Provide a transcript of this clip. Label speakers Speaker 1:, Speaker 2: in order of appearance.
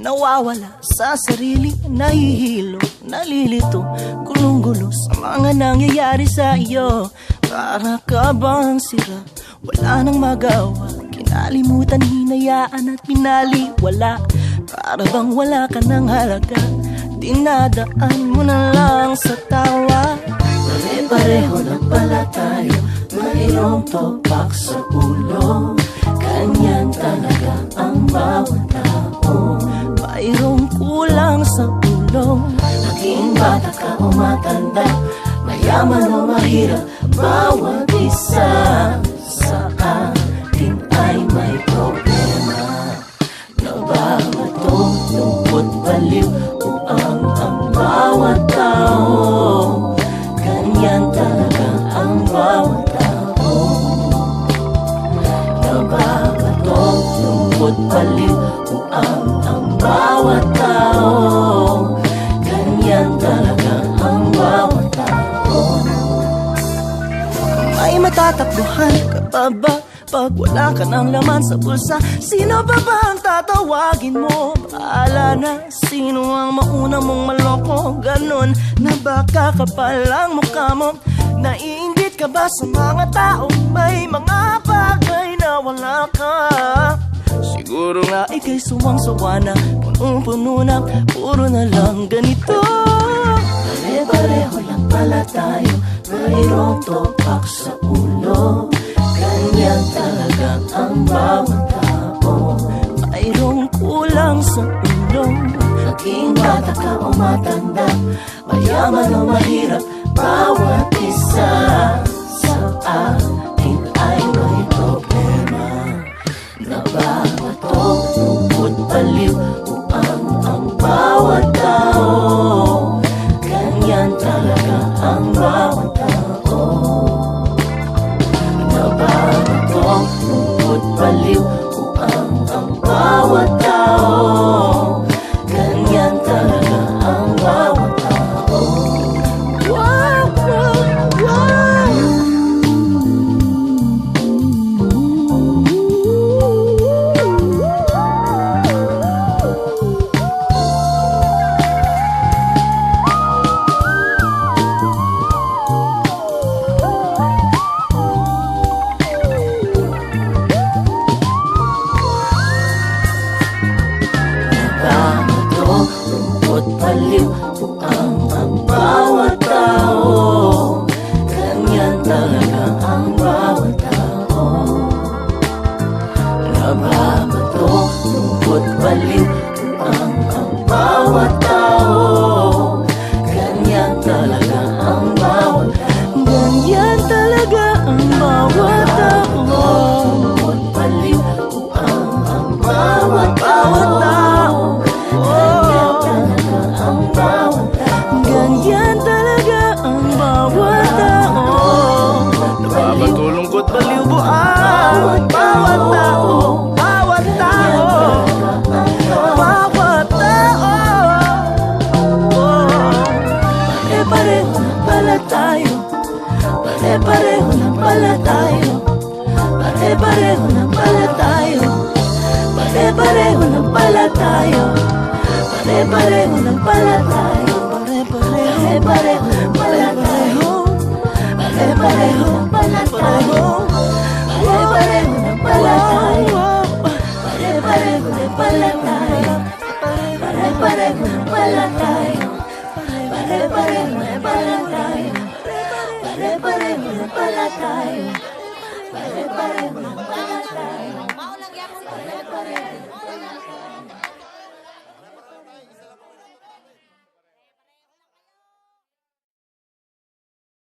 Speaker 1: nawawala sa sarili, nahihilo, nalilito, gulong-gulo sa mga nangyayari sa iyo. Para ka bang sira, wala nang magawa, kinalimutan, hinayaan at pinaliwala. Para bang wala ka ng halaga, dinadaan mo na lang sa tawa. Pare-pareho na pala tayo, mayroong topak sa ulo. Ganyan talaga ang bawat tao, mayroong kulang sa ulo. Naging bata ka o matanda, mayaman o mahirap, bawat isa sa atin ay may problema. Nababato, lungkot, baliw, uang ang bawat tao. Ganyan talaga ang bawat tao. Nababato, lungkot, baliw, uang ang bawat tao. Ganyan talaga ang bawat tao. May matatakbuhan ka pa ba pag wala ka ng laman sa bulsa? Sino ba ba ang tatawagin mo? Bahala na, sino ang mauna mong maloko? Ganon na baka kapalang mukha mo. Naiinggit ka ba sa mga taong may mga bagay na wala ka? Siguro nga ika'y suwang-sawa na, punong-puno na, puro na lang ganito. Pare-pareho lang pala tayo, mayroong topak sa ulo. Ganyan talaga ang bawat tao, mayroong kulang sa ulo. Naging bata ka o matanda, mayaman o mahirap, bawat isa sa atin ay may problema. Nababato, lungkot, baliw, uang ang bawat tao. Ganyan talaga ang bawat tao. Nababato, lungkot, baliw, uang ang bawat tao. Ganyan talaga ang bawat tao. Wow, wow, wow. Baliw, uang ang bawat tao. Ganyan talaga ang bawat tao. Nababato, lungkot, baliw, uang ang bawat tao. Ganyan talaga ang bawat tao. Ganyan talaga ang bawat tao. Lungkot, baliw, uang ang bawat tao. Ganyan talaga ang bawat tao. Nababato, lungkot, baliw, buang bawat tao. Bawat tao. Bawat tao. Pare-pareho na pala tayo, pare-pareho na pala tayo, pare-pareho na pala tayo, pare-pareho na pala tayo, pare-pareho na pala tayo. Pare-pareho na pala tayo, pare-pareho na pala tayo, pare-pareho na pala tayo, pare-pareho na pala tayo, pare-pareho na pala tayo, pare-pareho na pala tayo, pare-pareho na pala tayo.